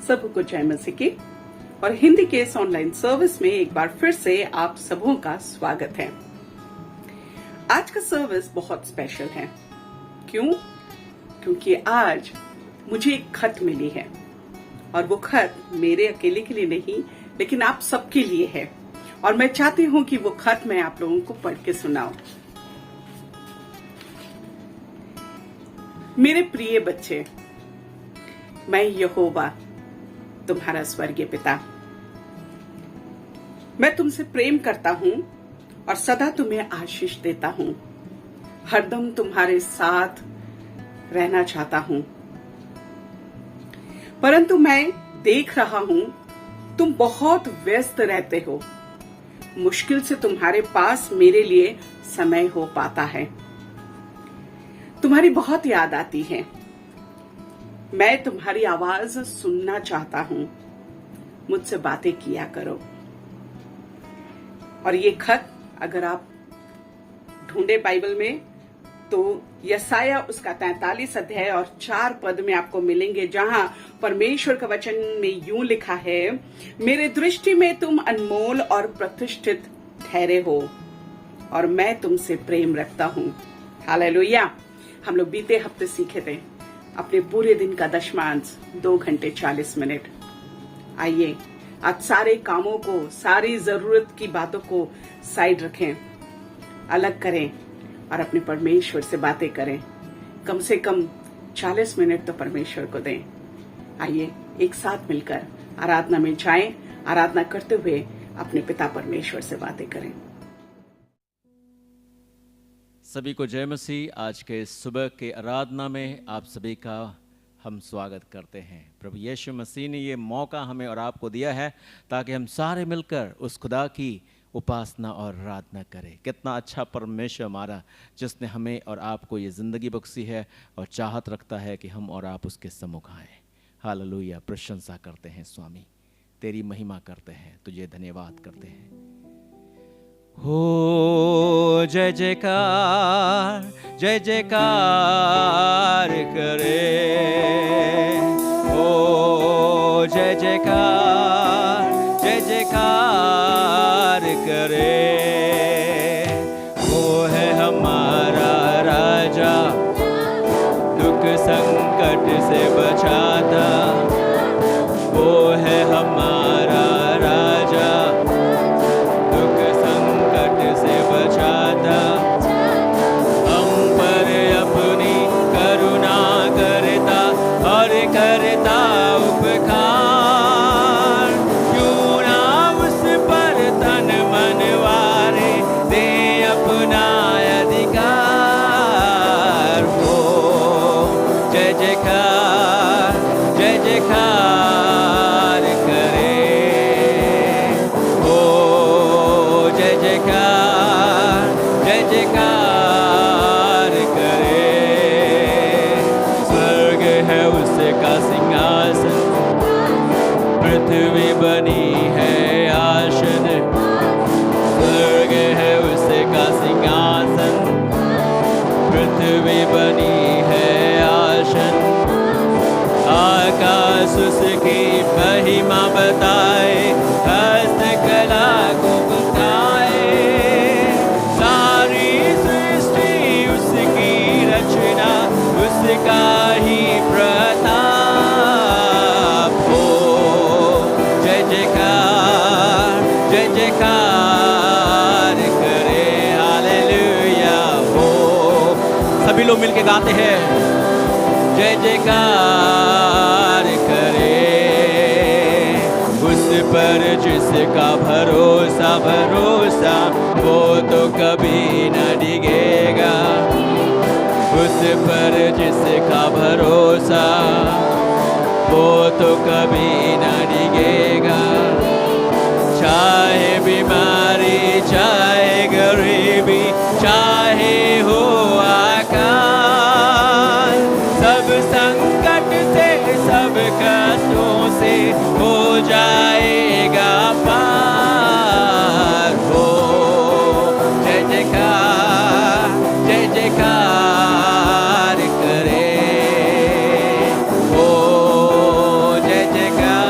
सबको जय मसीह की। और हिंदी के इस ऑनलाइन सर्विस में एक बार फिर से आप सबों का स्वागत है। आज का सर्विस बहुत स्पेशल है। क्यों? क्योंकि आज मुझे एक खत मिली है और वो खत मेरे अकेले के लिए नहीं लेकिन आप सबके लिए है और मैं चाहती हूं कि वो खत मैं आप लोगों को पढ़ के सुनाऊं। मेरे प्रिय बच्चे, मैं यहोवा तुम्हारा स्वर्गीय पिता, मैं तुमसे प्रेम करता हूं और सदा तुम्हें आशीष देता हूं। हरदम तुम्हारे साथ रहना चाहता हूं, परंतु मैं देख रहा हूं तुम बहुत व्यस्त रहते हो। मुश्किल से तुम्हारे पास मेरे लिए समय हो पाता है। तुम्हारी बहुत याद आती है। मैं तुम्हारी आवाज सुनना चाहता हूं। मुझसे बातें किया करो। और ये खत अगर आप ढूंढे बाइबल में तो यसाया उसका 43 अध्याय और 4 पद में आपको मिलेंगे, जहां परमेश्वर का वचन में यूं लिखा है, मेरे दृष्टि में तुम अनमोल और प्रतिष्ठित ठहरे हो और मैं तुमसे प्रेम रखता हूं। हालेलुया। हम लोग बीते हफ्ते सीखे थे अपने पूरे दिन का दशमांश 2 घंटे 40 मिनट। आइए आज सारे कामों को, सारी जरूरत की बातों को साइड रखें, अलग करें और अपने परमेश्वर से बातें करें। कम से कम 40 मिनट तो परमेश्वर को दें। आइए एक साथ मिलकर आराधना में जाएं। आराधना करते हुए अपने पिता परमेश्वर से बातें करें। सभी को जय मसीह। आज के सुबह के आराधना में आप सभी का हम स्वागत करते हैं। प्रभु यीशु मसीह ने ये मौका हमें और आपको दिया है ताकि हम सारे मिलकर उस खुदा की उपासना और आराधना करें। कितना अच्छा परमेश्वर हमारा, जिसने हमें और आपको ये ज़िंदगी बख्शी है और चाहत रखता है कि हम और आप उसके सम्मुख आएँ। हालेलुया। प्रशंसा करते हैं स्वामी, तेरी महिमा करते हैं, तुझे धन्यवाद करते हैं। हो जय जयकार, जय जयकार करे। हो जय जयकार, जय जयकार करे। वो है हमारा राजा, दुख संकट से बचाता। वो है हमारा राजा, दुख संकट से बचाता। हम पर अपनी करुणा करता और करता उपकार। क्यों ना उस पर तन मन वारे दे अपना अधिकार। हो जय जयकार, जय जयकार करे। हो जय जयकार, जय जयकार करे। स्वर्ग है उसका सिंहासन, पृथ्वी बनी है आसन। स्वर्ग है उसका सिंहासन, पृथ्वी बनी है आसन। आकाश उसकी महिमा बताए, हस्तकला को बताए। सारी सृष्टि उसकी रचना, उसका ही प्रताप। हो जय जयकार, जय जयकार करे। हालेलुया। हो सभी लोग मिलके गाते हैं, जय जयकार करे। उस पर जिसका भरोसा भरोसा, वो तो कभी न डिगेगा। उस पर जिसका भरोसा, वो तो कभी न डिगेगा। चाहे बीमारी, चाहे गरीबी, चाहे हो आकाल, सब संकट से, सब कष्टों से हो जाएगा पार। हो जय जयकार, जय जयकार करे। हो जय जयकार,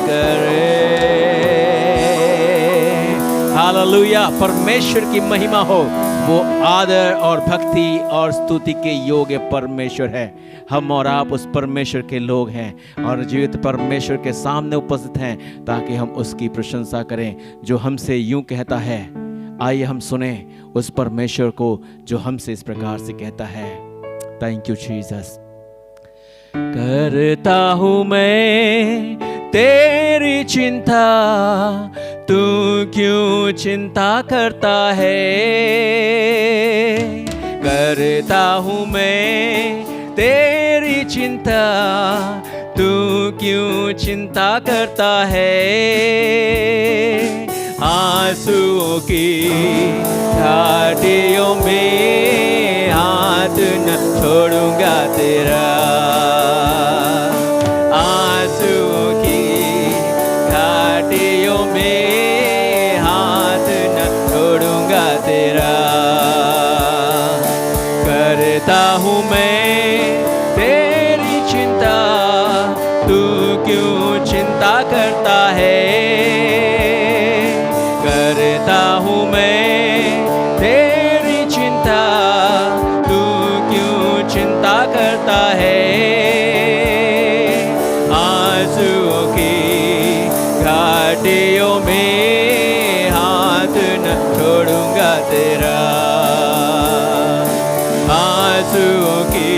करे। हालेलुया, परमेश्वर की महिमा हो। वो आदर और भक्ति और स्तुति के योग्य परमेश्वर है। हम और आप उस परमेश्वर के लोग हैं और जीवित परमेश्वर के सामने उपस्थित हैं ताकि हम उसकी प्रशंसा करें जो हमसे यूं कहता है। आइए हम सुने उस परमेश्वर को जो हमसे इस प्रकार से कहता है। Thank you Jesus. करता हूँ मैं तेरी चिंता, तू क्यों चिंता करता है। करता हूँ मैं तेरी चिंता, तू क्यों चिंता करता है। आंसुओं की घाटियों में हाथ न छोड़ूंगा तेरा। आंसुओं की घाटियों में हाथ न छोड़ूंगा तेरा। करता हूँ मैं तेरी चिंता, तू क्यों चिंता करता है। करता हूँ मैं तेरी चिंता, तू क्यों चिंता करता है। आंसुओं की घाटियों में हाथ न छोड़ूंगा तेरा। आंसुओं की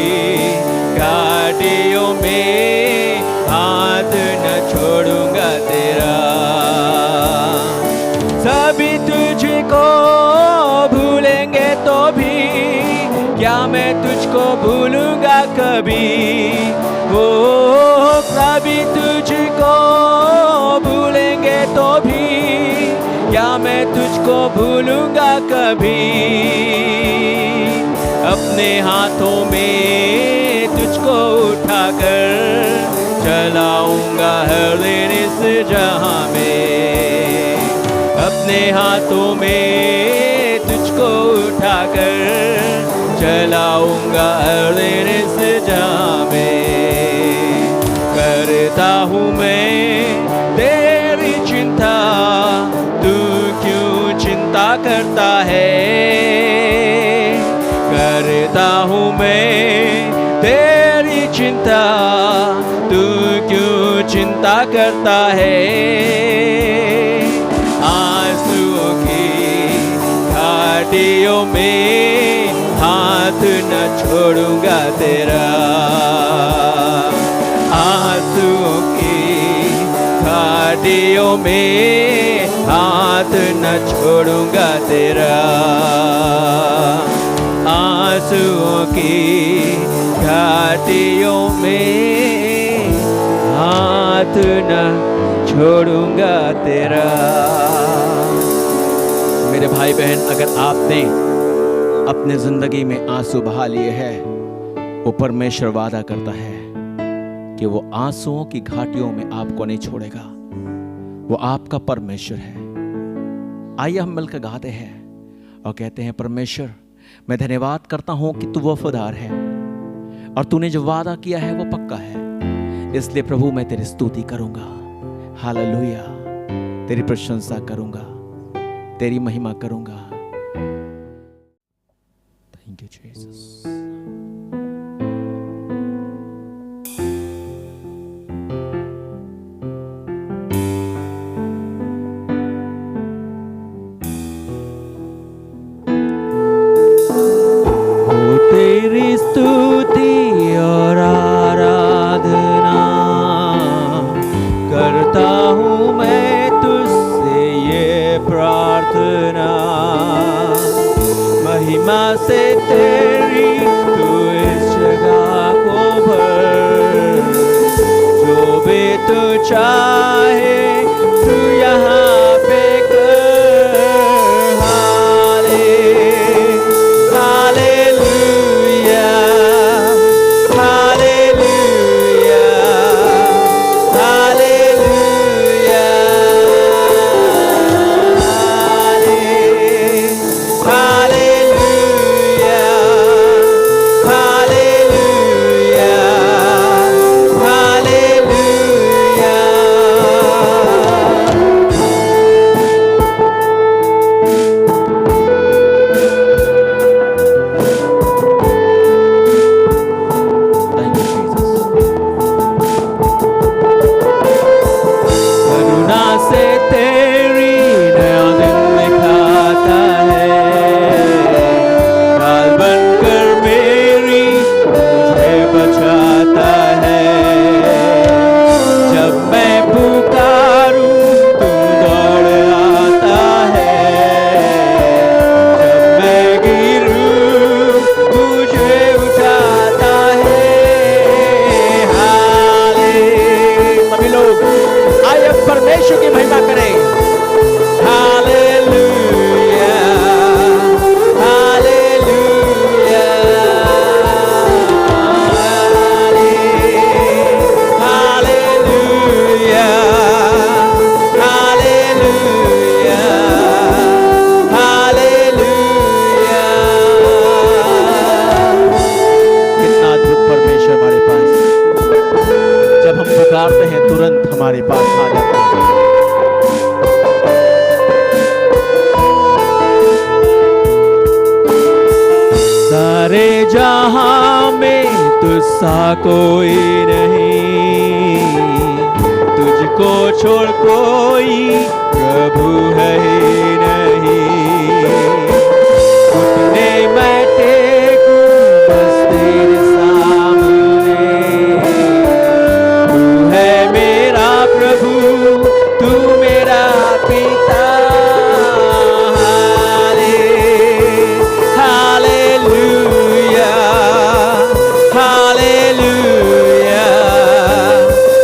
घाटियों में हाथ न छोड़ूंगा तेरा। सभी तुझको भूलेंगे तो भी क्या मैं तुझको भूलूंगा कभी। वो सभी तुझको भूलेंगे तो भी क्या मैं तुझको भूलूंगा कभी। अपने हाथों में तुझको उठाकर चलाऊंगा हर दिन इस जहां में। अपने हाथों में तुझको उठाकर चलाऊंगा हर दिन इस जहां में। करता हूँ मैं तेरी चिंता, तू क्यों चिंता करता है। करता हूँ मैं तेरी चिंता, तू क्यों चिंता करता है। आंसुओं की घाटियों में हाथ न छोड़ूंगा तेरा। आंसुओं की घाटियों में हाथ न छोड़ूंगा तेरा। आंसुओं की घाटियों में हाथ न छोड़ूंगा तेरा। मेरे भाई बहन, अगर आपने अपने जिंदगी में आंसू बहा लिए हैं, वो परमेश्वर वादा करता है कि वो आंसुओं की घाटियों में आपको नहीं छोड़ेगा। वो आपका परमेश्वर है। आइए हम मिलकर गाते हैं और कहते हैं, परमेश्वर मैं धन्यवाद करता हूं कि तू वफादार है और तूने जो वादा किया है वो पक्का है। इसलिए प्रभु मैं तेरी स्तुति करूंगा। हालेलुया, तेरी प्रशंसा करूंगा, तेरी महिमा करूंगा। Thank you Jesus. तेरी स्तुति और आराधना करता हूँ मैं तुझसे ये प्रार्थना। महिमा से तेरी तू इस जगह को भर, जो भी तू चाहे तू यहाँ पे कर। यीशु की महिमा करें। Hallelujah, hallelujah, hallelujah, hallelujah, hallelujah. कितना अद्भुत परमेश्वर हमारे पास, जब हम पुकारते हैं तुरंत हमारे पास आ जाता है। सारे जहां में तुझसा कोई नहीं, तुझको छोड़ कोई प्रभु है ही नहीं। घुटने मैं टेकूं बस तेरे सामने, तू है मेरा प्रभु, तू मेरा पिता। Hallelujah, hallelujah,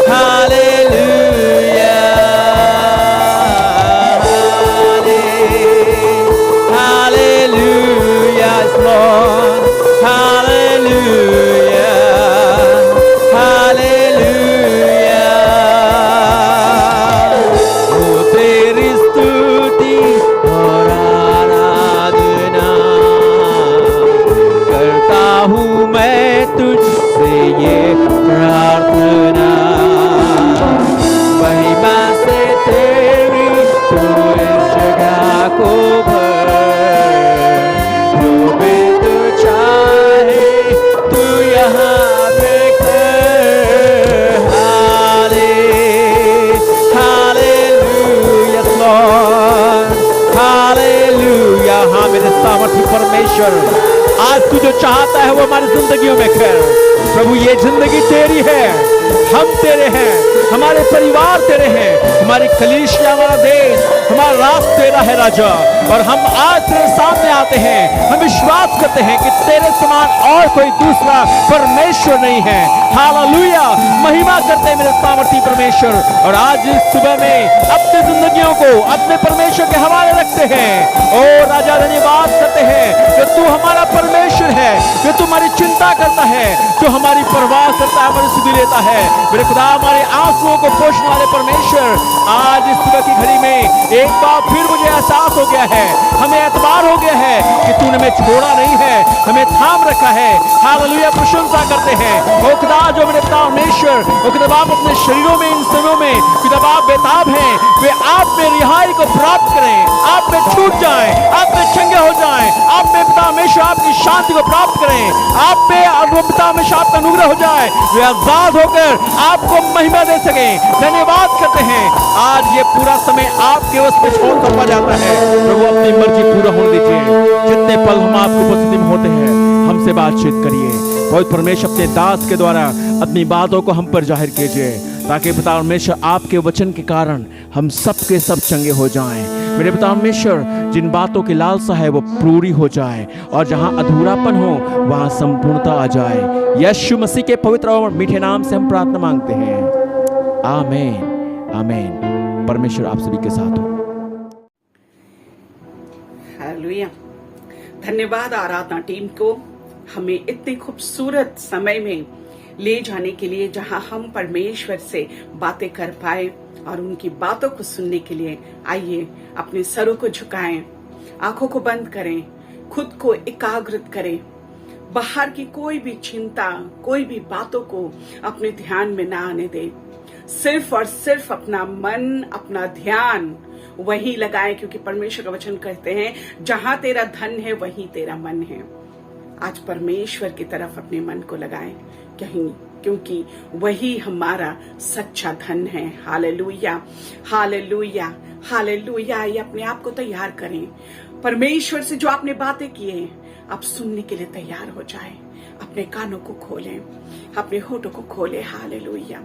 hallelujah, hallelujah, Lord, hallelujah, hallelujah. ओ तेरी स्तुति और आराधना करता हूँ मैं तुझसे ये प्रार्थना। महिमा से तेरी तू इस जगह को भर, जो भी तू चाहे तू यहाँ पे कर। Hallelujah Lord, hallelujah. हाँ मेरे सामर्थी परमेश्वर, आज तू जो चाहता है वो हमारी जिंदगियों में कर। प्रभु ये जिंदगी तेरी है, हम तेरे हैं, हमारे परिवार तेरे हैं, हमारी कलीसिया, हमारा देश, हमारा राष्ट्र तेरा है राजा। और हम आज तेरे सामने आते हैं, हम विश्वास करते हैं कि तेरे समान और कोई दूसरा परमेश्वर नहीं है। हालेलुया, महिमा करते हैं मेरे सामर्थी परमेश्वर। और आज इस सुबह में अपनी जिंदगियों को अपने परमेश्वर के हवाले रखते हैं। ओ राजा धन्यवाद करते हैं कि तू हमारा परमेश्वर है, कि तू हमारी चिंता करता है, जो हमारी परवाह करता है, हमारी सुधि लेता है। मेरे खुदा, हमारे आंसुओं को पोषने वाले परमेश्वर, आज इस सुबह की घड़ी में एक बार फिर मुझे एहसास हो गया है, हमें एतबार हो गया है कि तूने हमें छोड़ा नहीं है, हमें थाम रखा है। हालेलुया, प्रशंसा करते हैं। ओ खुदा, जो मेरे पिता परमेश्वर, ओ खुदा बाप अपने शरीरों में, इन समय में खुदा बाप बेताब हैं, वे आप में रिहाई को प्राप्त करें, आप में छूट जाएं, आप में चंगे हो जाएं, आप में पिता परमेश्वर आपकी शांति को प्राप्त करें, आप में पिता परमेश्वर आपका अनुग्रह हो जाए, वे आजाद होकर आपको महिमा दे सके। धन्यवाद करते हैं, आज ये पूरा समय आपके वश में छोड़ सौंपा जाता है। प्रभु अपनी मर्जी पूरा होने दीजिए। जितने पल हम आपको उपस्थिति में होते हैं, हमसे बातचीत करिए। पवित्र परमेश्वर अपने दास के द्वारा अपनी बातों को हम पर जाहिर कीजिए, ताकि पिता परमेश्वर आपके वचन के कारण हम सब के सब चंगे हो जाएं। मेरे पिता परमेश्वर, जिन बातों की लालसा है वो पूरी हो जाए, और जहां अधूरापन हो वहां संपूर्णता आ जाए। यीशु मसीह के पवित्र और मीठे नाम से हम प्रार्थना मांगते हैं, आमीन, आमीन। परमेश्वर आप सभी के साथ हो। हालेलुया। धन्यवाद आराधना टीम को, हमें इतने खूबसूरत समय में ले जाने के लिए, जहां हम परमेश्वर से बातें कर पाए और उनकी बातों को सुनने के लिए। आइए अपने सरों को झुकाएं, आंखों को बंद करें, खुद को एकाग्रित करें, बाहर की कोई भी चिंता, कोई भी बातों को अपने ध्यान में ना आने दें। सिर्फ और सिर्फ अपना मन, अपना ध्यान वहीं लगाएं, क्योंकि परमेश्वर का वचन कहते हैं, जहां तेरा धन है वहीं तेरा मन है। आज परमेश्वर की तरफ अपने मन को लगाएं, क्योंकि वही हमारा सच्चा धन है। Hallelujah, hallelujah, hallelujah. ये अपने आप को तैयार करें, परमेश्वर से जो आपने बातें की हैं, आप सुनने के लिए तैयार हो जाएं। अपने कानों को खोलें, अपने होठों को खोले। Hallelujah,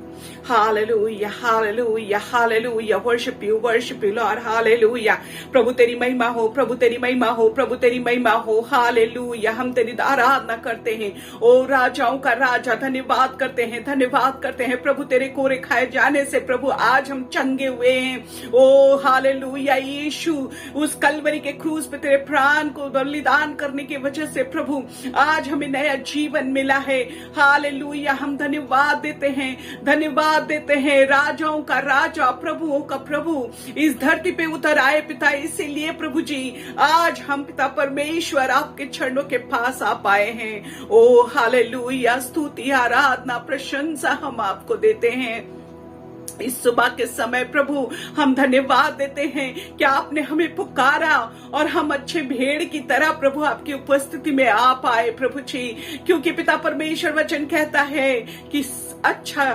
hallelujah, hallelujah, hallelujah. Worship you Lord. Hallelujah. प्रभु तेरी महिमा हो, प्रभु तेरी महिमा हो, प्रभु तेरी महिमा हो। हालेलुया। हम तेरी आराधना करते हैं। ओ राजाओं का राजा, धन्यवाद करते हैं, धन्यवाद करते हैं प्रभु। तेरे कोरे खाए जाने से प्रभु आज हम चंगे हुए हैं। ओ हालेलुया। यीशु उस कलवरी के क्रूज पे तेरे प्राण को बलिदान करने की वजह से प्रभु आज हमें नया जीवन मिला है। हालेलुया। हम धन्यवाद देते हैं, धन्यवाद देते हैं। राजाओं का राजा, प्रभुओं का प्रभु इस धरती पे उतर आए पिता। इसीलिए प्रभु जी आज हम पिता परमेश्वर आपके चरणों के पास आ पाए हैं। ओ हालेलुया। स्तुति, आराधना, प्रशंसा हम आपको देते हैं। इस सुबह के समय प्रभु हम धन्यवाद देते हैं कि आपने हमें पुकारा और हम अच्छे भेड़ की तरह प्रभु आपकी उपस्थिति में आ पाए प्रभु जी। क्योंकि पिता परमेश्वर वचन कहता है कि अच्छा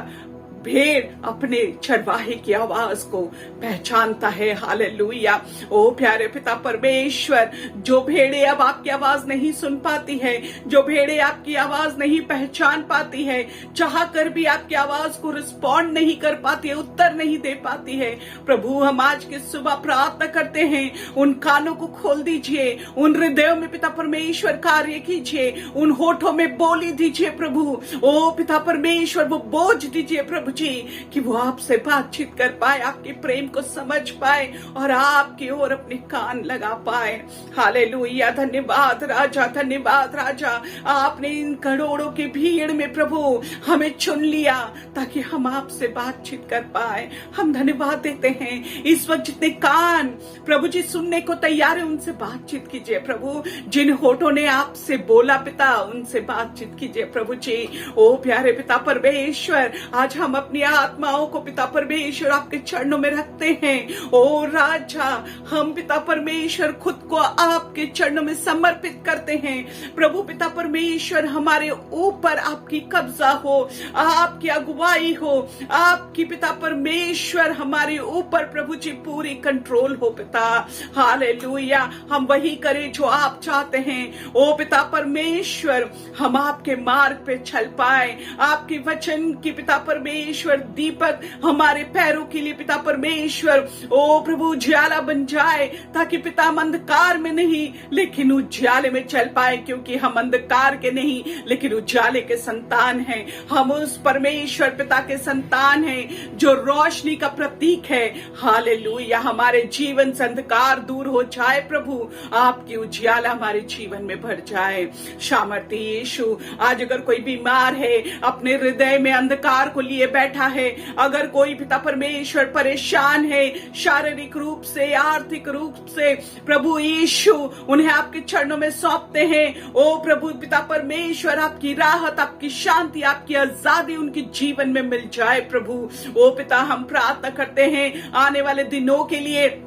भेड़ अपने चरवाहे की आवाज को पहचानता है। हालेलुया। ओ प्यारे पिता परमेश्वर, जो भेड़े अब आपकी आवाज नहीं सुन पाती है, जो भेड़े आपकी आवाज नहीं पहचान पाती है, चाह कर भी आपकी आवाज को रिस्पॉन्ड नहीं कर पाती है, उत्तर नहीं दे पाती है, प्रभु हम आज की सुबह प्रार्थना करते हैं उन कानों को खोल दीजिए, उन हृदयों में पिता परमेश्वर कार्य कीजिए, उन होठों में बोली दीजिए प्रभु। ओ पिता परमेश्वर वो बोझ दीजिए प्रभु जी कि वो आपसे बातचीत कर पाए, आपके प्रेम को समझ पाए और आपकी ओर अपने कान लगा पाए। हालेलुया। धन्यवाद राजा, धन्यवाद राजा। आपने इन करोड़ों की भीड़ में प्रभु हमें चुन लिया ताकि हम आपसे बातचीत कर पाए। हम धन्यवाद देते हैं। इस वक्त जितने कान प्रभु जी सुनने को तैयार है उनसे बातचीत कीजिए प्रभु। जिन होठों ने आपसे बोला पिता उनसे बातचीत कीजिए प्रभु जी। ओ प्यारे पिता परमेश्वर, आज हम अपनी आत्माओं को पिता परमेश्वर आपके चरणों में रखते हैं। ओ राजा, हम पिता परमेश्वर खुद को आपके चरणों में समर्पित करते हैं प्रभु। पिता परमेश्वर हमारे ऊपर आपकी कब्जा हो, आपकी अगुवाई हो, आपकी पिता परमेश्वर हमारे ऊपर प्रभु जी पूरी कंट्रोल हो पिता। हालेलुया। हम वही करें जो आप चाहते हैं। ओ पिता परमेश्वर, हम आपके मार्ग पे चल पाए। आपके वचन की पिता परमेश्वर दीपक हमारे पैरों के लिए पिता परमेश्वर ओ प्रभु उजियाला बन जाए, ताकि पिता हम अंधकार में नहीं लेकिन उजियाले में चल पाए। क्योंकि हम अंधकार के नहीं लेकिन उजियाले के संतान हैं। हम उस परमेश्वर पिता के संतान हैं जो रोशनी का प्रतीक है। हालेलुया। हमारे जीवन से अंधकार दूर हो जाए प्रभु, आपकी उजियाला हमारे जीवन में भर जाए। सामर्थ्य यीशु, आज अगर कोई बीमार है, अपने हृदय में अंधकार को लिए बैठा है, अगर कोई पिता परमेश्वर परेशान है शारीरिक रूप से, आर्थिक रूप से, प्रभु यीशु उन्हें आपके चरणों में सौंपते हैं। ओ प्रभु पिता परमेश्वर, आपकी राहत, आपकी शांति, आपकी आजादी उनके जीवन में मिल जाए प्रभु। ओ पिता हम प्रार्थना करते हैं आने वाले दिनों के लिए,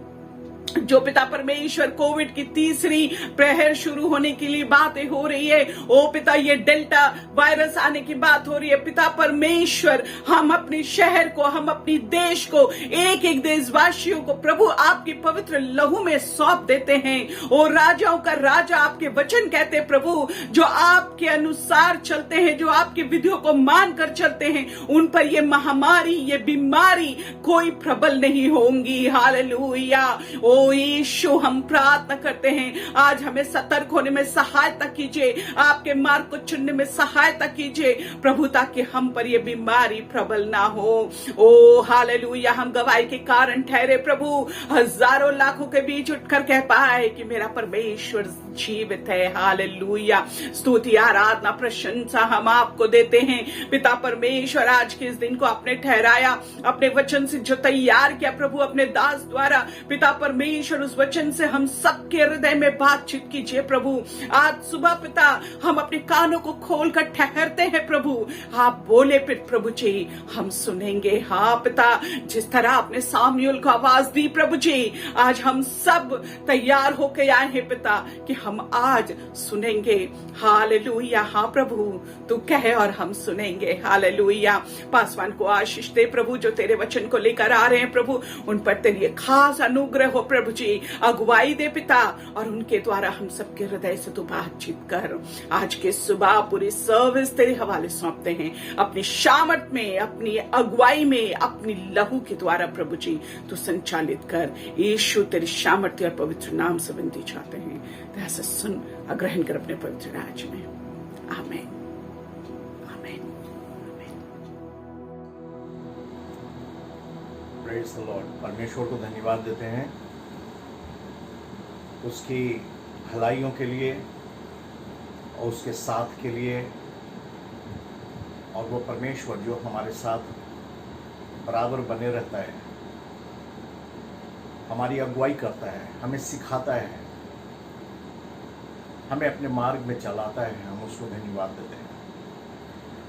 जो पिता परमेश्वर कोविड की तीसरी प्रहर शुरू होने के लिए बातें हो रही है। ओ पिता ये डेल्टा वायरस आने की बात हो रही है पिता परमेश्वर, हम अपने शहर को, हम अपनी देश को, एक एक देशवासियों को प्रभु आपकी पवित्र लहू में सौंप देते हैं। ओ राजाओं का राजा, आपके वचन कहते हैं प्रभु, जो आपके अनुसार चलते हैं, जो आपके विधियों को मानकर चलते हैं, उन पर ये महामारी, ये बीमारी कोई प्रबल नहीं होंगी। हालेलुया। ओ यीशु हम प्रार्थना करते हैं, आज हमें सतर्क होने में सहायता कीजिए, आपके मार्ग को चुनने में सहायता कीजिए प्रभु, ताकि हम पर यह बीमारी प्रबल ना हो। ओ हालेलुया। हम गवाही के कारण ठहरे प्रभु, हजारों लाखों के बीच उठकर कह पाए कि मेरा परमेश्वर जीवित है। हालेलुया। स्तुति, आराधना, प्रशंसा हम आपको देते हैं पिता परमेश्वर। आज के इस दिन को आपने ठहराया, अपने वचन से जो तैयार किया प्रभु अपने दास द्वारा, पिता परमेश्वर उस वचन से हम सबके हृदय में बातचीत कीजिए प्रभु। आज सुबह पिता हम अपने कानों को खोलकर ठहरते हैं प्रभु, आप बोले प्रभु जी हम सुनेंगे। हाँ पिता, जिस तरह आपने सामुएल को आवाज दी प्रभु जी, आज हम सब तैयार होके आए हैं पिता कि हम आज सुनेंगे। हालेलुया। हाँ प्रभु, तू कहे और हम सुनेंगे। हालेलुया। पासवान को आशीष दे प्रभु, जो तेरे वचन को लेकर आ रहे हैं प्रभु, उन पर तेरी खास अनुग्रह हो प्रभु जी, अगुवाई दे पिता, और उनके द्वारा हम सबके हृदय से तू बातचीत कर। आज के सुबह पूरी सर्विस तेरे हवाले सौंपते हैं, अपनी शामत में, अपनी अगुवाई में, अपनी लहू के द्वारा प्रभु जी तू संचालित कर। यीशु तेरी सामर्थ्य और पवित्र नाम से विनती चाहते हैं, तो ऐसा सुन और ग्रहण कर अपने पवित्र राज्य में। आमीन, आमीन, आमीन। Praise the Lord. परमेश्वर को धन्यवाद देते हैं उसकी भलाइयों के लिए और उसके साथ के लिए, और वो परमेश्वर जो हमारे साथ बराबर बने रहता है, हमारी अगुवाई करता है, हमें सिखाता है, हमें अपने मार्ग में चलाता है, हम उसको धन्यवाद देते हैं।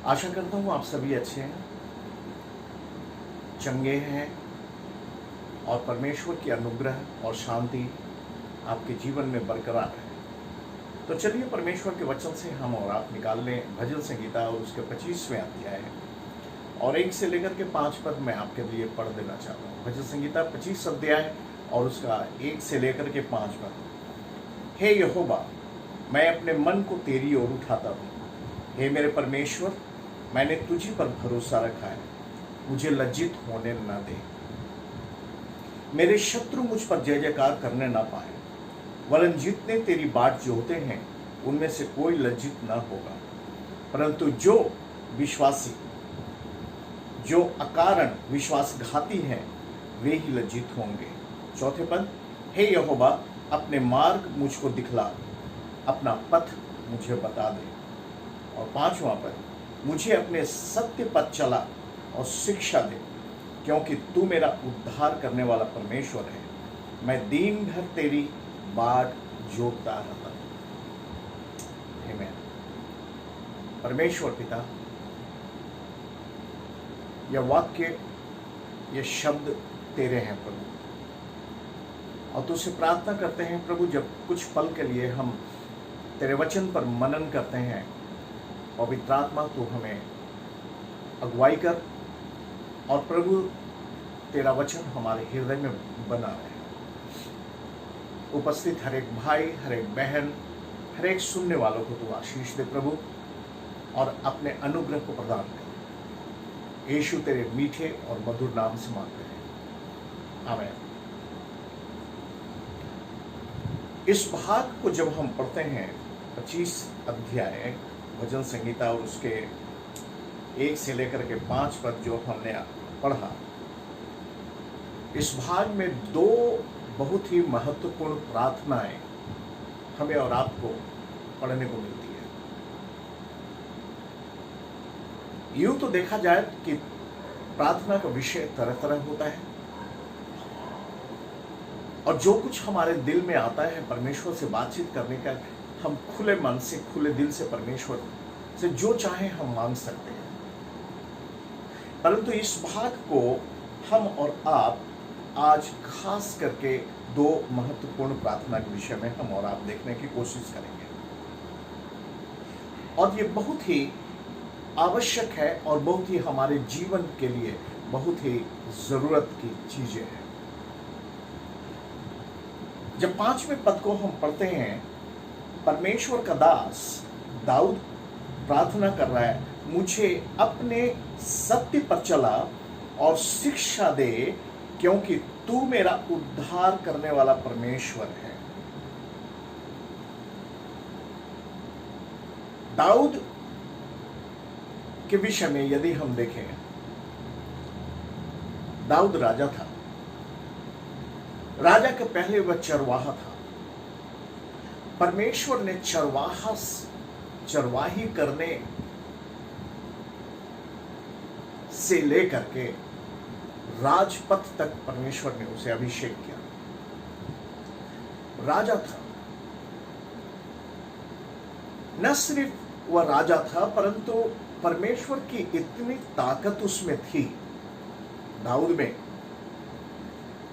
आशा करता हूँ आप सभी अच्छे हैं, चंगे हैं, और परमेश्वर की अनुग्रह और शांति आपके जीवन में बरकरार है। तो चलिए परमेश्वर के वचन से हम और आप निकाल लें भजन संहिता और उसके 25वें अध्याय और 1 से लेकर के 5 पद मैं आपके लिए पढ़ देना चाहता हूँ। भजन संहिता 25 अध्याय और उसका 1 से लेकर के 5 पद। हे यहोवा, मैं अपने मन को तेरी ओर उठाता हूँ। हे मेरे परमेश्वर, मैंने तुझी पर भरोसा रखा है, मुझे लज्जित होने न दे। मेरे शत्रु मुझ पर जय जयकार करने ना पाए, वरन जितने तेरी बाट जोहते हैं उनमें से कोई लज्जित न होगा, परंतु जो विश्वासी, जो अकारण विश्वासघाती हैं, वे ही लज्जित होंगे। 4 पद। हे यहोवा, अपने मार्ग मुझको दिखला, अपना पथ मुझे बता दे। और 5वां पद। मुझे अपने सत्य पथ चला और शिक्षा दे, क्योंकि तू मेरा उद्धार करने वाला परमेश्वर है। मैं दिन भर तेरी बाट जोतता रहता हूं। आमीन। परमेश्वर पिता, यह वाक्य, ये शब्द तेरे हैं प्रभु, और तुझसे प्रार्थना करते हैं प्रभु, जब कुछ पल के लिए हम तेरे वचन पर मनन करते हैं, पवित्र आत्मा तू हमें अगुवाई कर, और प्रभु तेरा वचन हमारे हृदय में बना रहे। उपस्थित हर एक भाई, हर एक बहन, हर एक सुनने वालों को तू आशीष दे प्रभु, और अपने अनुग्रह को प्रदान कर। यीशु तेरे मीठे और मधुर नाम से मांगते हैं, आमीन। इस भाग को जब हम पढ़ते हैं, 25 अध्याय भजन संहिता और उसके 1 से लेकर के 5 पद जो हमने पढ़ा, इस भाग में 2 बहुत ही महत्वपूर्ण प्रार्थनाएं हमें और आपको पढ़ने को मिलती है। यूं तो देखा जाए कि प्रार्थना का विषय तरह तरह होता है, और जो कुछ हमारे दिल में आता है परमेश्वर से बातचीत करने का, हम खुले मन से, खुले दिल से परमेश्वर से जो चाहे हम मांग सकते हैं। परंतु इस भाग को हम और आप आज खास करके 2 महत्वपूर्ण प्रार्थना के विषय में हम और आप देखने की कोशिश करेंगे, और ये बहुत ही आवश्यक है और बहुत ही हमारे जीवन के लिए बहुत ही जरूरत की चीजें हैं। जब 5वें पद को हम पढ़ते हैं, परमेश्वर का दास दाऊद प्रार्थना कर रहा है, मुझे अपने सत्य पर चला और शिक्षा दे, क्योंकि तू मेरा उद्धार करने वाला परमेश्वर है। दाऊद के विषय में यदि हम देखें, दाऊद राजा था। राजा के पहले वह चरवाहा था। परमेश्वर ने चरवाही करने से लेकर के राजपथ तक परमेश्वर ने उसे अभिषेक किया। राजा था, न सिर्फ वह राजा था, परंतु परमेश्वर की इतनी ताकत उसमें थी, दाऊद में,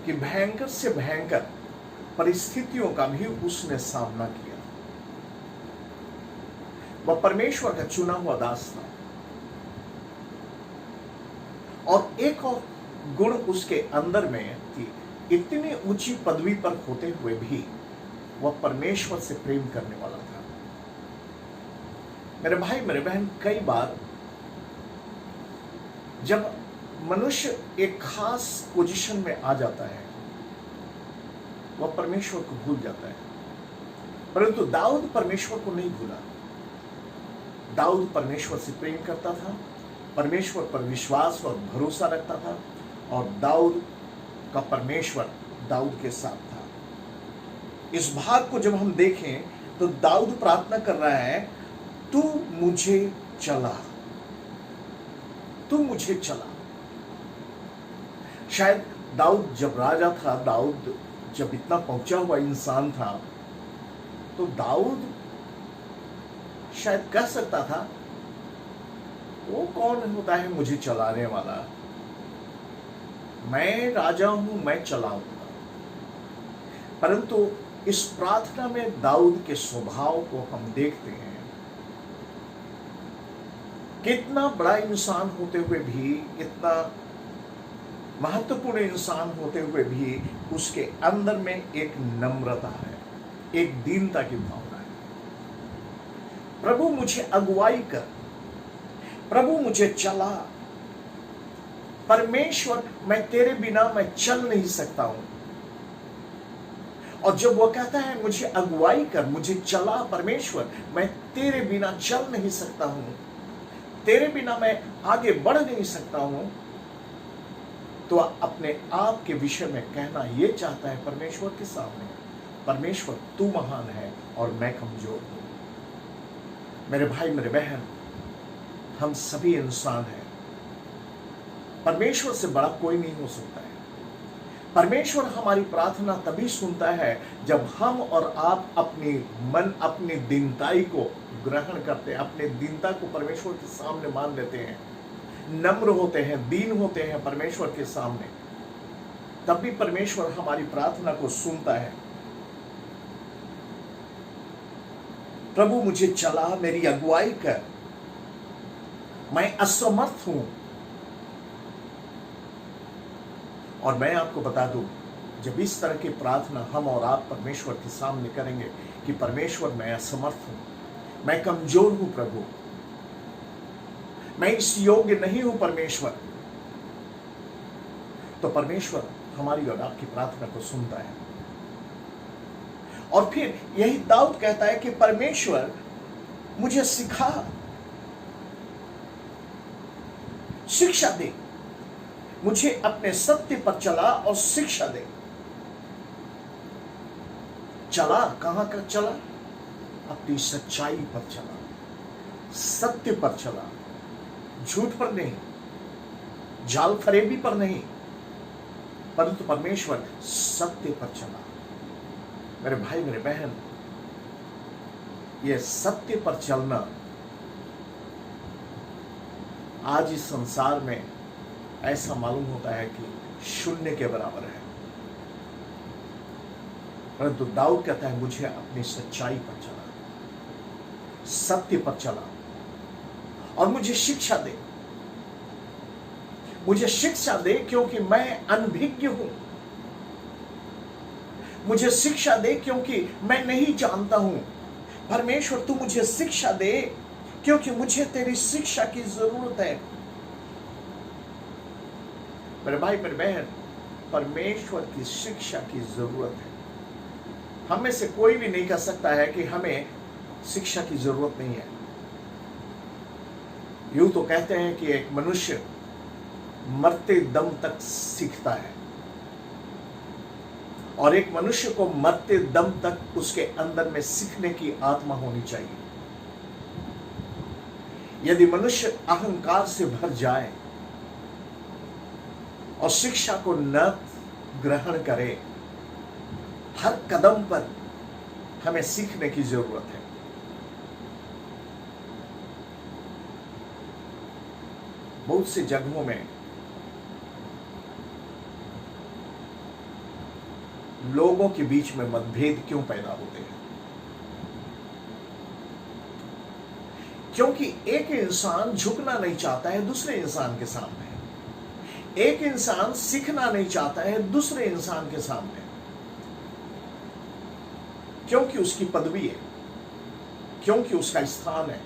कि भयंकर से भयंकर परिस्थितियों का भी उसने सामना किया। वह परमेश्वर का चुना हुआ दास था। और एक और गुण उसके अंदर में थी, इतनी ऊंची पदवी पर होते हुए भी वह परमेश्वर से प्रेम करने वाला था। मेरे भाई मेरे बहन, कई बार जब मनुष्य एक खास पोजीशन में आ जाता है वह परमेश्वर को भूल जाता है, परंतु दाऊद परमेश्वर को नहीं भूला। दाऊद परमेश्वर से प्रेम करता था, परमेश्वर पर विश्वास और भरोसा रखता था, और दाऊद का परमेश्वर दाऊद के साथ था। इस भाग को जब हम देखें तो दाऊद प्रार्थना कर रहा है, तू मुझे चला, तू मुझे चला। शायद दाऊद जब राजा था, दाऊद जब इतना पहुंचा हुआ इंसान था, तो दाऊद शायद कह सकता था, वो कौन होता है मुझे चलाने वाला, मैं राजा हूं, मैं चलाऊंगा। परंतु इस प्रार्थना में दाऊद के स्वभाव को हम देखते हैं। कितना बड़ा इंसान होते हुए भी, इतना महत्वपूर्ण इंसान होते हुए भी उसके अंदर में एक नम्रता है, एक दीनता की भावना है। प्रभु मुझे अगुवाई कर, प्रभु मुझे चला। परमेश्वर, मैं तेरे बिना मैं चल नहीं सकता हूं। और जब वो कहता है मुझे अगुवाई कर, मुझे चला परमेश्वर, मैं तेरे बिना चल नहीं सकता हूं, तेरे बिना मैं आगे बढ़ नहीं सकता हूं, तो अपने आप के विषय में कहना यह चाहता है परमेश्वर के सामने, परमेश्वर तू महान है और मैं कमजोर हूं। मेरे भाई मेरे बहन, हम सभी इंसान हैं, परमेश्वर से बड़ा कोई नहीं हो सकता है। परमेश्वर हमारी प्रार्थना तभी सुनता है जब हम और आप अपनी दीनताई को ग्रहण करते हैं, अपने दीनता को परमेश्वर के सामने मान लेते हैं, नम्र होते हैं, दीन होते हैं परमेश्वर के सामने, तब भी परमेश्वर हमारी प्रार्थना को सुनता है। प्रभु मुझे चला, मेरी अगुवाई कर, मैं असमर्थ हूं। और मैं आपको बता दूं, जब इस तरह की प्रार्थना हम और आप परमेश्वर के सामने करेंगे कि परमेश्वर मैं असमर्थ हूं, मैं कमजोर हूं प्रभु, मैं इस योग्य नहीं हूं परमेश्वर, तो परमेश्वर हमारी और आपकी प्रार्थना को सुनता है। और फिर यही दाऊद कहता है कि परमेश्वर मुझे सिखा, शिक्षा दे, मुझे अपने सत्य पर चला और शिक्षा दे। चला कहां का चला? अपनी सच्चाई पर चला, सत्य पर चला, झूठ पर नहीं, जाल फरेबी पर नहीं, परंतु परमेश्वर सत्य पर चला। मेरे भाई मेरे बहन, यह सत्य पर चलना आज इस संसार में ऐसा मालूम होता है कि शून्य के बराबर है, परंतु दाऊद कहता है मुझे अपनी सच्चाई पर चला, सत्य पर चला, और मुझे शिक्षा दे, मुझे शिक्षा दे क्योंकि मैं अनभिज्ञ हूं, मुझे शिक्षा दे क्योंकि मैं नहीं जानता हूं। परमेश्वर तू मुझे शिक्षा दे क्योंकि मुझे तेरी शिक्षा की जरूरत है। मेरे भाई मेरे बहन, परमेश्वर की शिक्षा की जरूरत है। हम में से कोई भी नहीं कह सकता है कि हमें शिक्षा की जरूरत नहीं है। यूं तो कहते हैं कि एक मनुष्य मरते दम तक सीखता है, और एक मनुष्य को मरते दम तक उसके अंदर में सीखने की आत्मा होनी चाहिए। यदि मनुष्य अहंकार से भर जाए और शिक्षा को न ग्रहण करे, हर कदम पर हमें सीखने की जरूरत है। बहुत सी जगहों में लोगों के बीच में मतभेद क्यों पैदा होते हैं? क्योंकि एक इंसान झुकना नहीं चाहता है दूसरे इंसान के सामने। एक इंसान सीखना नहीं चाहता है दूसरे इंसान के सामने, क्योंकि उसकी पदवी है, क्योंकि उसका स्थान है,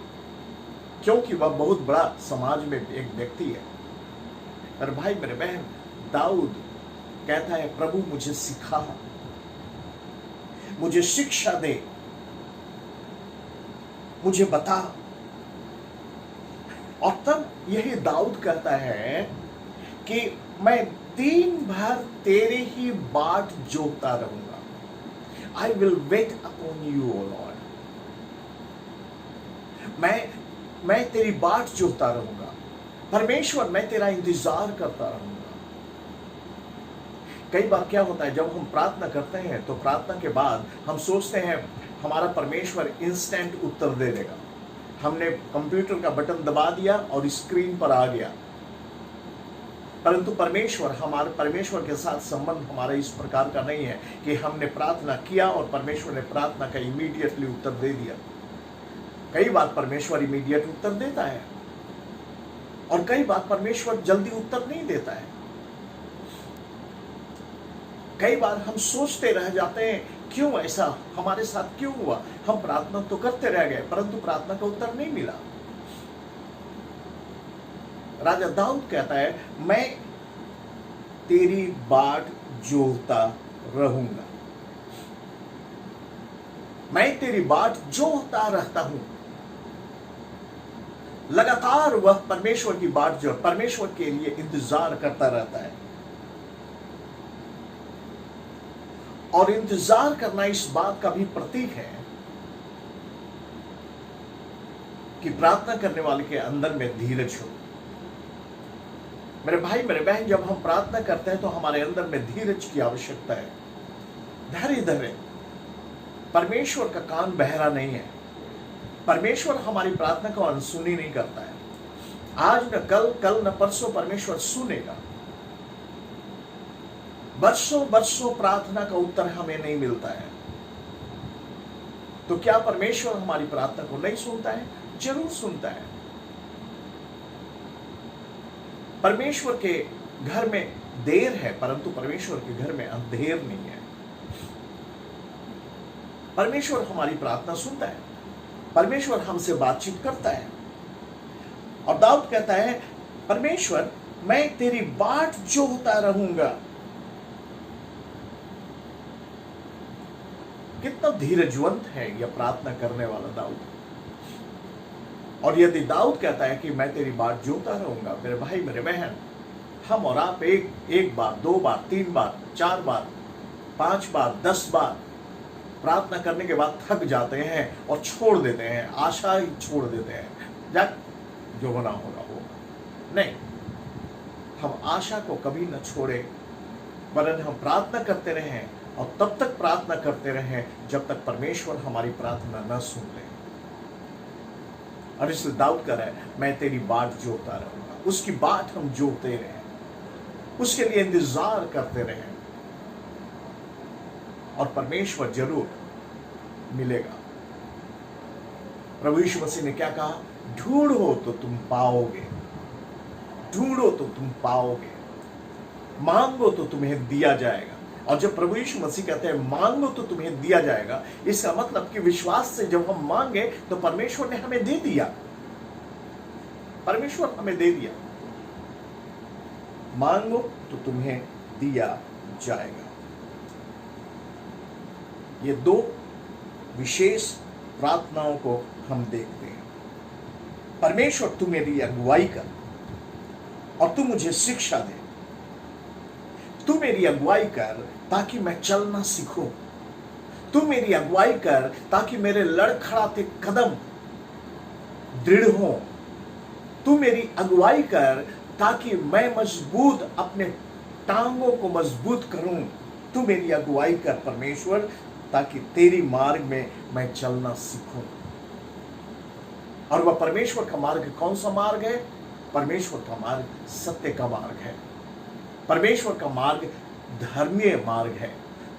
क्योंकि वह बहुत बड़ा समाज में एक व्यक्ति है। और भाई मेरे बहन, दाऊद कहता है प्रभु मुझे सिखा, मुझे शिक्षा दे, मुझे बता। और तब यही दाऊद कहता है कि मैं दिन भर तेरे ही बाट जोता रहूंगा। I will wait upon you O Lord. मैं तेरी बाट जोता रहूंगा। परमेश्वर, मैं तेरा इंतजार करता रहूंगा। कई बार क्या होता है, जब हम प्रार्थना करते हैं तो प्रार्थना के बाद हम सोचते हैं हमारा परमेश्वर इंस्टेंट उत्तर दे देगा। हमने कंप्यूटर का बटन दबा दिया और स्क्रीन पर आ गया, परंतु परमेश्वर के साथ संबंध हमारा इस प्रकार का नहीं है कि हमने प्रार्थना किया और परमेश्वर ने प्रार्थना का इमीडिएटली उत्तर दे दिया। कई बार परमेश्वर इमीडिएट उत्तर देता है और कई बार परमेश्वर जल्दी उत्तर नहीं देता है। कई बार हम सोचते रह जाते हैं क्यों ऐसा हमारे साथ क्यों हुआ। हम प्रार्थना तो करते रह गए परंतु प्रार्थना का उत्तर नहीं मिला। राजा दाऊद कहता है मैं तेरी बाट जोता रहूंगा। मैं तेरी बाट जोता रहता हूं। लगातार वह परमेश्वर की बाट जो परमेश्वर के लिए इंतजार करता रहता है। और इंतजार करना इस बात का भी प्रतीक है कि प्रार्थना करने वाले के अंदर में धीरज हो। मेरे भाई मेरे बहन, जब हम प्रार्थना करते हैं तो हमारे अंदर में धीरज की आवश्यकता है। धैर्य धरे। परमेश्वर का कान बहरा नहीं है। परमेश्वर हमारी प्रार्थना को अनसुनी नहीं करता है। आज न कल न परसों परमेश्वर सुनेगा। बरसों प्रार्थना का उत्तर हमें नहीं मिलता है, तो क्या परमेश्वर हमारी प्रार्थना को नहीं सुनता है? जरूर सुनता है। परमेश्वर के घर में देर है परंतु परमेश्वर के घर में अंधेर नहीं है। परमेश्वर हमारी प्रार्थना सुनता है। परमेश्वर हमसे बातचीत करता है। और दाऊद कहता है परमेश्वर, मैं तेरी बाट जोता रहूंगा। कितना धीरजवंत है यह प्रार्थना करने वाला दाऊद। और यदि दाऊद कहता है कि मैं तेरी बाट जोता रहूंगा, मेरे भाई मेरे बहन, हम और आप एक बार, 2 बार, 3 बार, 4 बार, 5 बार, 10 बार प्रार्थना करने के बाद थक जाते हैं और छोड़ देते हैं, आशा ही छोड़ देते हैं। जा जो होना होगा होगा। नहीं, हम आशा को कभी न छोड़े, वरन हम प्रार्थना करते रहें और तब तक प्रार्थना करते रहें जब तक परमेश्वर हमारी प्रार्थना न सुन ले। और इसलिए दाऊद कह रहा है मैं तेरी बाट जोता रहूंगा। उसकी बाट हम जोते रहें, उसके लिए इंतजार करते रहें और परमेश्वर जरूर मिलेगा। प्रभु यीशु मसीह ने क्या कहा? ढूंढो तो तुम पाओगे, ढूंढो तो तुम पाओगे, मांगो तो तुम्हें दिया जाएगा। और जब प्रभु यीशु मसीह कहते हैं मांगो तो तुम्हें दिया जाएगा, इसका मतलब कि विश्वास से जब हम मांगे तो परमेश्वर ने हमें दे दिया। परमेश्वर हमें दे दिया। मांगो तो तुम्हें दिया जाएगा। ये 2 विशेष प्रार्थनाओं को हम देखते हैं। परमेश्वर तू मेरी अगुवाई कर और तू मुझे शिक्षा दे। तू मेरी अगुवाई कर ताकि मैं चलना सीखूं। तू मेरी अगुवाई कर ताकि मेरे लड़खड़ाते कदम दृढ़ हों। तू मेरी अगुवाई कर ताकि मैं मजबूत अपने टांगों को मजबूत करूं। तू मेरी अगुवाई कर परमेश्वर ताकि तेरी मार्ग में मैं चलना सीखूं। और वह परमेश्वर का मार्ग कौन सा मार्ग है? परमेश्वर का मार्ग सत्य का मार्ग है। परमेश्वर का मार्ग धर्मीय मार्ग है।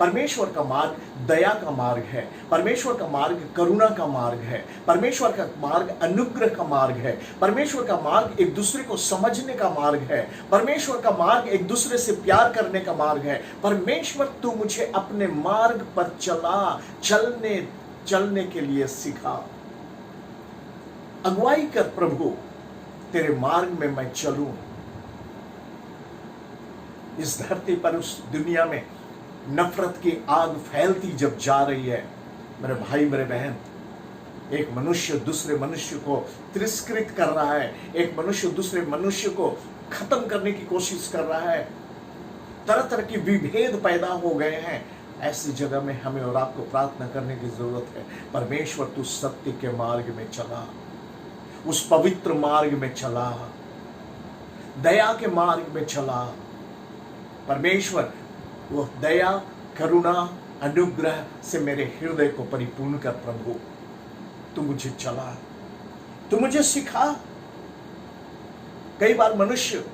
परमेश्वर का मार्ग दया का मार्ग है, परमेश्वर का मार्ग करुणा का मार्ग है, परमेश्वर का मार्ग अनुग्रह का मार्ग है, परमेश्वर का मार्ग एक दूसरे को समझने का मार्ग है, परमेश्वर का मार्ग एक दूसरे से प्यार करने का मार्ग है। परमेश्वर तू मुझे अपने मार्ग पर चलने के लिए सिखा, अगुवाई कर प्रभु, तेरे मार्ग में मैं चलूं। इस धरती पर, उस दुनिया में नफरत की आग फैलती जब जा रही है, मेरे भाई मेरे बहन, एक मनुष्य दूसरे मनुष्य को तिरस्कृत कर रहा है, एक मनुष्य दूसरे मनुष्य को खत्म करने की कोशिश कर रहा है, तरह तरह के विभेद पैदा हो गए हैं। ऐसी जगह में हमें और आपको प्रार्थना करने की जरूरत है, परमेश्वर तू सत्य के मार्ग में चला, उस पवित्र मार्ग में चला, दया के मार्ग में चला। परमेश्वर वो दया करुणा अनुग्रह से मेरे हृदय को परिपूर्ण कर प्रभु, तू मुझे चला, तू मुझे सिखा। कई बार मनुष्य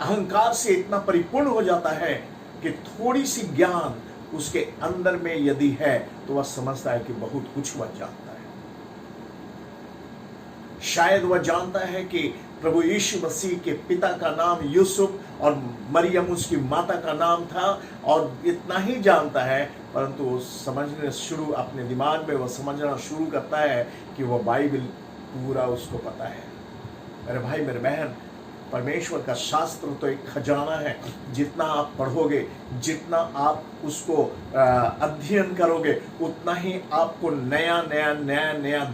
अहंकार से इतना परिपूर्ण हो जाता है कि थोड़ी सी ज्ञान उसके अंदर में यदि है तो वह समझता है कि बहुत कुछ वह जानता है। शायद वह जानता है कि प्रभु यीशु मसीह के पिता का नाम यूसुफ और मरियम उसकी माता का नाम था, और इतना ही जानता है, परंतु वो समझने शुरू, अपने दिमाग में वो समझना शुरू करता है कि वो बाइबल पूरा उसको पता है। मेरे भाई मेरे बहन, परमेश्वर का शास्त्र तो एक खजाना है, जितना आप पढ़ोगे, जितना आप उसको अध्ययन करोगे, उतना ही आपको नया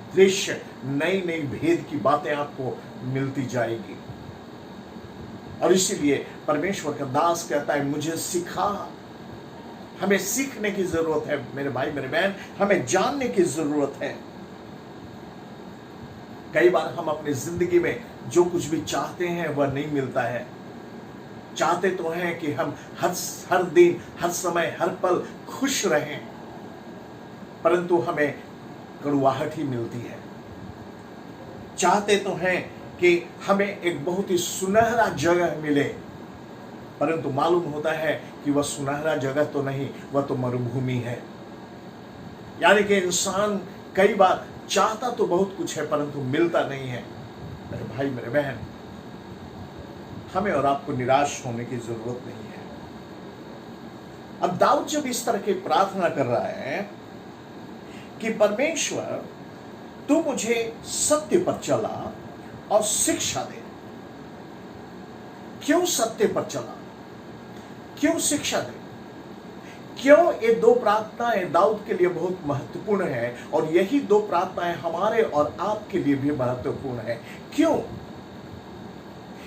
दृश्य, नई नई भेद की बातें आपको मिलती जाएगी। और इसीलिए परमेश्वर का दास कहता है मुझे सिखा। हमें सीखने की जरूरत है मेरे भाई मेरे बहन, हमें जानने की जरूरत है। कई बार हम अपनी जिंदगी में जो कुछ भी चाहते हैं वह नहीं मिलता है। चाहते तो हैं कि हम हर दिन, हर समय, हर पल खुश रहें, परंतु हमें कड़वाहट ही मिलती है। चाहते तो हैं कि हमें एक बहुत ही सुनहरा जगह मिले, परंतु मालूम होता है कि वह सुनहरा जगह तो नहीं, वह तो मरुभूमि है। यानी कि इंसान कई बार चाहता तो बहुत कुछ है परंतु मिलता नहीं है। मेरे भाई मेरे बहन, हमें और आपको निराश होने की जरूरत नहीं है। अब दाऊद जब इस तरह की प्रार्थना कर रहा है कि परमेश्वर तू मुझे सत्य पर चला और शिक्षा दे। क्यों सत्य पर चला, क्यों शिक्षा दे, क्यों? ये दो प्रार्थनाएं दाऊद के लिए बहुत महत्वपूर्ण है, और यही दो प्रार्थनाएं हमारे और आपके लिए भी महत्वपूर्ण है। क्यों?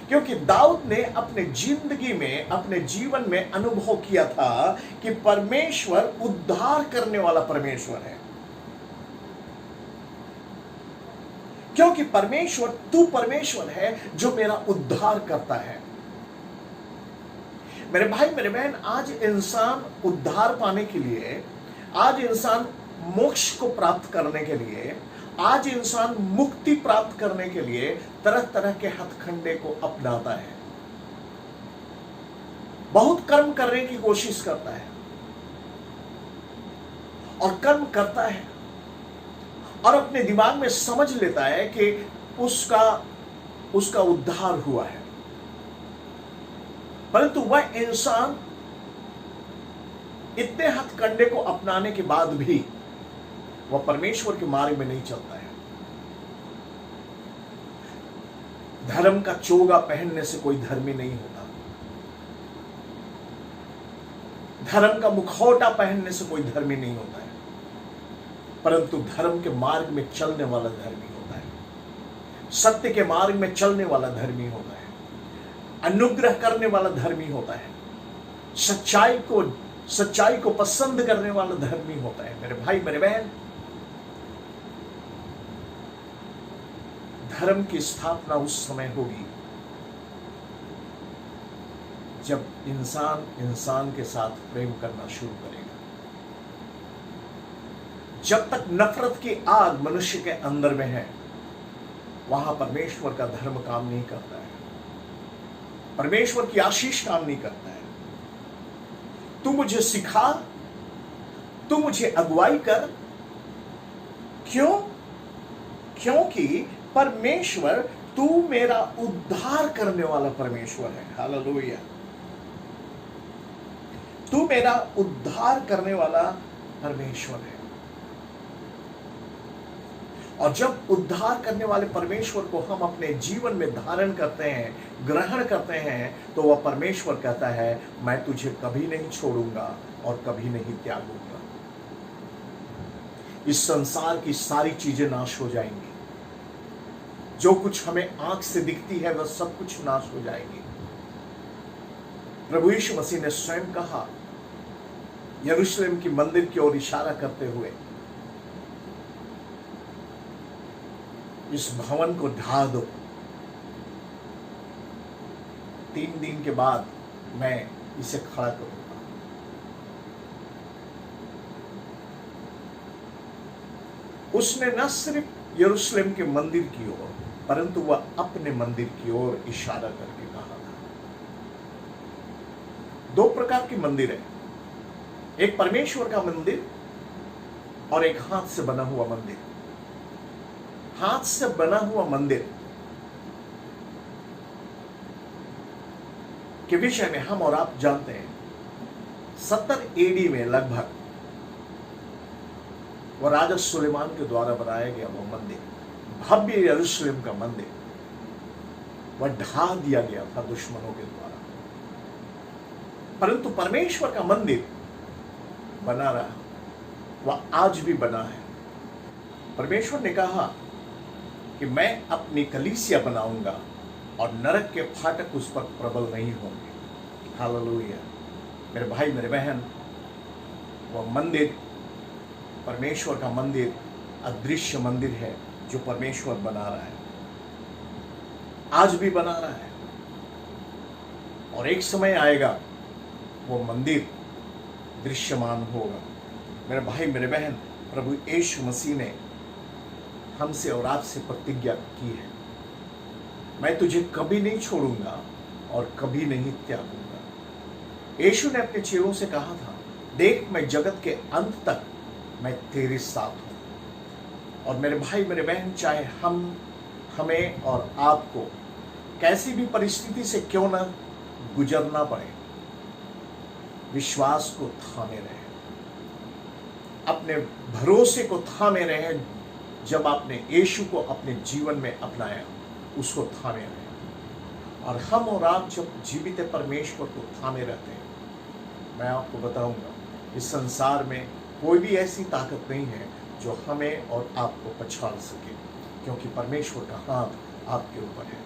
क्योंकि दाऊद ने अपने जिंदगी में, अपने जीवन में अनुभव किया था कि परमेश्वर उद्धार करने वाला परमेश्वर है। क्योंकि परमेश्वर, तू परमेश्वर है जो मेरा उद्धार करता है। मेरे भाई मेरे बहन, आज इंसान उद्धार पाने के लिए, आज इंसान मोक्ष को प्राप्त करने के लिए, आज इंसान मुक्ति प्राप्त करने के लिए तरह तरह के हथकंडे को अपनाता है, बहुत कर्म करने की कोशिश करता है और कर्म करता है, और अपने दिमाग में समझ लेता है कि उसका उद्धार हुआ है, परंतु वह इंसान इतने हथकंडे को अपनाने के बाद भी वह परमेश्वर के मार्ग में नहीं चलता है। धर्म का चोगा पहनने से कोई धर्मी नहीं होता, धर्म का मुखौटा पहनने से कोई धर्मी नहीं होता है, परंतु धर्म के मार्ग में चलने वाला धर्मी होता है, सत्य के मार्ग में चलने वाला धर्मी होता है, अनुग्रह करने वाला धर्मी होता है, सच्चाई को पसंद करने वाला धर्मी होता है। मेरे भाई मेरे बहन, धर्म की स्थापना उस समय होगी जब इंसान के साथ प्रेम करना शुरू करेगा। जब तक नफरत की आग मनुष्य के अंदर में है, वहां परमेश्वर का धर्म काम नहीं करता है, परमेश्वर की आशीष काम नहीं करता है। तू मुझे सिखा, तू मुझे अगुवाई कर। क्यों? क्योंकि परमेश्वर, तू मेरा उद्धार करने वाला परमेश्वर है। हालेलुया। तू मेरा उद्धार करने वाला परमेश्वर है। और जब उद्धार करने वाले परमेश्वर को हम अपने जीवन में धारण करते हैं, ग्रहण करते हैं, तो वह परमेश्वर कहता है, मैं तुझे कभी नहीं छोड़ूंगा और कभी नहीं त्यागूंगा। इस संसार की सारी चीजें नाश हो जाएंगी, जो कुछ हमें आंख से दिखती है वह सब कुछ नाश हो जाएगी। प्रभु यीशु मसीह ने स्वयं कहा, यरूशलेम की मंदिर की ओर इशारा करते हुए, इस भवन को ढा दो, 3 दिन के बाद मैं इसे खड़ा करूंगा। उसने न सिर्फ यरूशलेम के मंदिर की ओर, परंतु वह अपने मंदिर की ओर इशारा करके कहा था। 2 प्रकार के मंदिर है, एक परमेश्वर का मंदिर और एक हाथ से बना हुआ मंदिर। हाथ से बना हुआ मंदिर के विषय में हम और आप जानते हैं, 70 एडी में लगभग वह राजा सुलेमान के द्वारा बनाया गया वह मंदिर, भव्य यरूशलेम का मंदिर, वह ढा दिया गया था दुश्मनों के द्वारा। परंतु परमेश्वर का मंदिर बना रहा, वह आज भी बना है। परमेश्वर ने कहा कि मैं अपनी कलीसिया बनाऊंगा और नरक के फाटक उस पर प्रबल नहीं होंगे। हालेलुया। मेरे भाई, मेरे बहन, वह मंदिर, परमेश्वर का मंदिर अदृश्य मंदिर है जो परमेश्वर बना रहा है, आज भी बना रहा है। और एक समय आएगा वो मंदिर दृश्यमान होगा। मेरे भाई, मेरे बहन, प्रभु यीशु मसीह ने हमसे और आपसे प्रतिज्ञा की है, मैं तुझे कभी नहीं छोड़ूंगा और कभी नहीं त्यागूंगा। यीशु ने अपने चेलों से कहा था, देख मैं जगत के अंत तक मैं तेरे साथ हूं। और मेरे भाई, मेरे बहन, चाहे हमें और आपको कैसी भी परिस्थिति से क्यों ना गुजरना पड़े, विश्वास को थामे रहे, अपने भरोसे को थामे रहे। जब आपने यीशु को अपने जीवन में अपनाया, उसको थामे रहे। और हम और आप जब जीवित परमेश्वर को थामे रहते हैं, मैं आपको बताऊंगा, इस संसार में कोई भी ऐसी ताकत नहीं है जो हमें और आपको पछाड़ सके, क्योंकि परमेश्वर का हाथ आपके ऊपर है।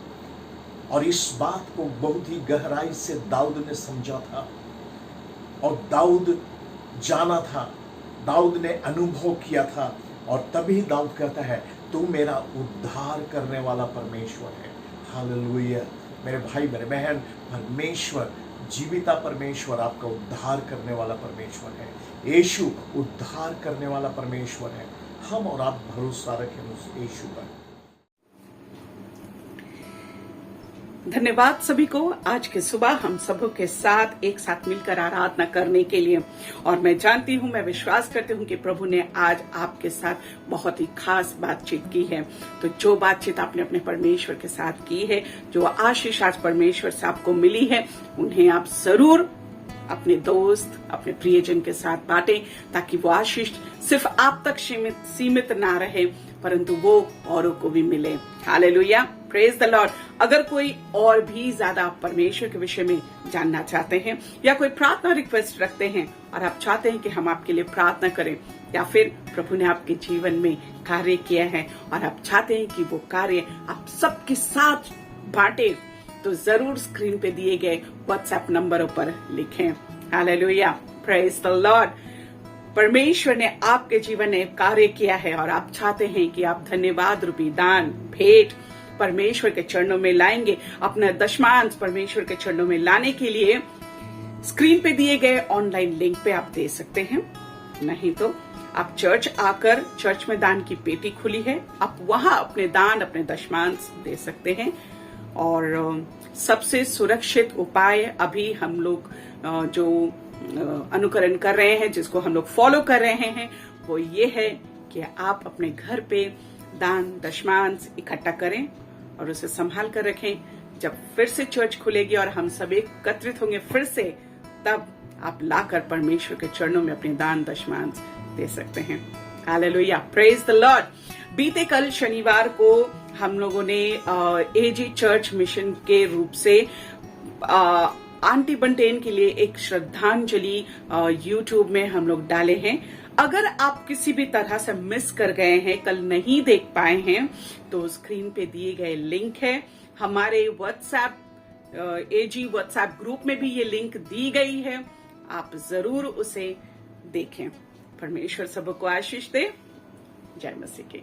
और इस बात को बहुत ही गहराई से दाऊद ने समझा था और दाऊद जाना था, दाऊद ने अनुभव किया था। और तभी दाऊद कहता है, तू मेरा उद्धार करने वाला परमेश्वर है। हालेलुया। मेरे भाई, मेरे बहन, परमेश्वर, जीविता परमेश्वर आपका उद्धार करने वाला परमेश्वर है। यीशु उद्धार करने वाला परमेश्वर है। हम और आप भरोसा रखें उस यीशु पर। धन्यवाद सभी को आज के सुबह हम सबों के साथ एक साथ मिलकर आराधना करने के लिए। और मैं जानती हूँ, मैं विश्वास करती हूँ कि प्रभु ने आज आपके साथ बहुत ही खास बातचीत की है। तो जो बातचीत आपने अपने परमेश्वर के साथ की है, जो आशीष आज परमेश्वर से आपको मिली है, उन्हें आप जरूर अपने दोस्त, अपने प्रियजन के साथ बांटें, ताकि वो आशीष सिर्फ आप तक सीमित ना रहे, परंतु वो औरों को भी मिले। Hallelujah, praise the Lord. अगर कोई और भी ज्यादा परमेश्वर के विषय में जानना चाहते हैं, या कोई प्रार्थना रिक्वेस्ट रखते हैं और आप चाहते हैं कि हम आपके लिए प्रार्थना करें, या फिर प्रभु ने आपके जीवन में कार्य किया है और आप चाहते हैं कि वो कार्य आप सबके साथ बांटे, तो जरूर स्क्रीन पे दिए गए व्हाट्सएप नंबरों पर लिखें। Hallelujah, praise the Lord. परमेश्वर ने आपके जीवन में कार्य किया है और आप चाहते हैं कि आप धन्यवाद रूपी दान, भेंट परमेश्वर के चरणों में लाएंगे। अपना दशमांश परमेश्वर के चरणों में लाने के लिए स्क्रीन पे दिए गए ऑनलाइन लिंक पे आप दे सकते हैं। नहीं तो आप चर्च आकर, चर्च में दान की पेटी खुली है, आप वहां अपने दान, अपने दशमांश दे सकते हैं। और सबसे सुरक्षित उपाय अभी हम लोग जो अनुकरण कर रहे हैं, जिसको हम लोग फॉलो कर रहे हैं, वो ये है कि आप अपने घर पे दान दशमांश इकट्ठा करें और उसे संभाल कर रखें। जब फिर से चर्च खुलेगी और हम सब एकत्रित होंगे फिर से, तब आप लाकर परमेश्वर के चरणों में अपने दान दशमांश दे सकते हैं। Hallelujah, praise the Lord. बीते कल शनिवार को हम लोगों ने एजी चर्च मिशन के रूप से आंटी बंटेन के लिए एक श्रद्धांजलि यूट्यूब में हम लोग डाले हैं। अगर आप किसी भी तरह से मिस कर गए हैं, कल नहीं देख पाए हैं, तो स्क्रीन पे दिए गए लिंक है। हमारे व्हाट्सएप एजी व्हाट्सएप ग्रुप में भी ये लिंक दी गई है, आप जरूर उसे देखें। परमेश्वर सबको आशीष दे। जय मसीह की।